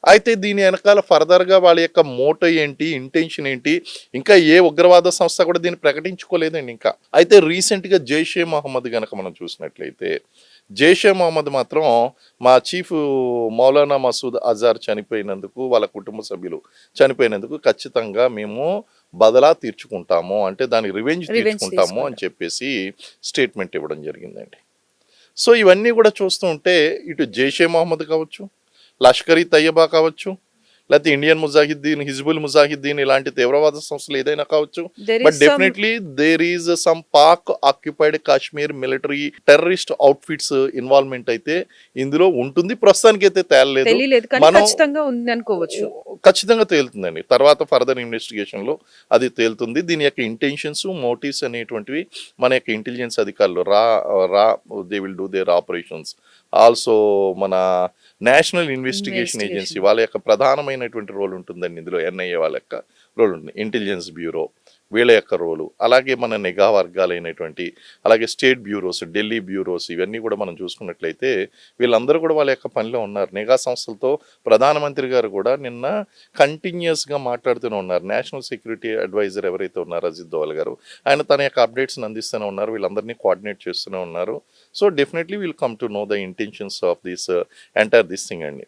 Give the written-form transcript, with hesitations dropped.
అయితే దీని వెనకాల ఫర్దర్‌గా వాళ్ళ యొక్క మోటో ఏంటి? ఇంటెన్షన్ ఏంటి? ఇంకా ఏ ఉగ్రవాద సంస్థ కూడా దీన్ని ప్రకటించుకోలేదండి ఇంకా. అయితే రీసెంట్‌గా జైషే మహమ్మద్ గనక మనం చూసినట్లయితే, జైషే మహమ్మద్ మాత్రం మా చీఫ్ మౌలానా మసూద్ అజార్ చనిపోయినందుకు, వాళ్ళ కుటుంబ సభ్యులు చనిపోయినందుకు ఖచ్చితంగా మేము బదలా తీర్చుకుంటాము. అంటే దానికి రివెంజ్ రివెంజ్ తీర్చుకుంటాము అని తీసుకుంటాం. చెప్పేసి స్టేట్మెంట్ ఇవ్వడం జరిగిందండి. సో ఇవన్నీ కూడా చూస్తూ ఉంటే ఇటు జైషే మహమ్మద్ కావచ్చు, లష్కర్ ఈ తయ్యబా కావచ్చు, లేకపోతే ఇండియన్ ముజాహిద్దీన్, హిజ్బుల్ ముజాహిద్దీన్ ఇలాంటి తీవ్రవాద సంస్థలు ఏదైనా కావచ్చు. There but is some definitely there is some Pak occupied Kashmir military terrorist outfits involvement అయితే ఇందులో ఉంటుంది. ప్రస్తుతానికి అయితే తేలలేదు. తెలియలేదు కానీ మనం ఖచ్చితంగా ఉంది అనుకోవచ్చు. ఖచ్చితంగా తేలుతుందండి. తర్వాత ఫర్దర్ ఇన్వెస్టిగేషన్‌లో అది తేలుతుంది. దీని యొక్క ఇంటెన్షన్స్, మోటివ్స్ అనేటువంటివి మన యొక్క ఇంటెలిజెన్స్ అధికారులు రా they will do their operations. Also మన నేషనల్ ఇన్వెస్టిగేషన్ ఏజెన్సీ ఇన్వెస్టిగేషన్. వాళ్ళ యొక్క ప్రధానమైనటువంటి రోల్ ఉంటుందండి ఇందులో. ఎన్ఐఏ వాళ్ళ యొక్క రోల్ ఉంటుంది. ఇంటెలిజెన్స్ బ్యూరో వీళ్ళ యొక్క రోలు. అలాగే మన నిఘా వర్గాలైనటువంటి అలాగే స్టేట్ బ్యూరోస్, ఢిల్లీ బ్యూరోస్ ఇవన్నీ కూడా మనం చూసుకున్నట్లయితే వీళ్ళందరూ కూడా వాళ్ళ యొక్క పనిలో ఉన్నారు. నిఘా సంస్థలతో ప్రధానమంత్రి గారు కూడా నిన్న కంటిన్యూస్‌గా మాట్లాడుతూనే ఉన్నారు. నేషనల్ సెక్యూరిటీ అడ్వైజర్ ఎవరైతే ఉన్నారో అజిత్ దోవల్ గారు, ఆయన తన యొక్క అప్డేట్స్‌ని అందిస్తూనే ఉన్నారు. వీళ్ళందరినీ కోఆర్డినేట్ చేస్తూనే ఉన్నారు. So definitely will come to know the intentions of this entire thing అండి.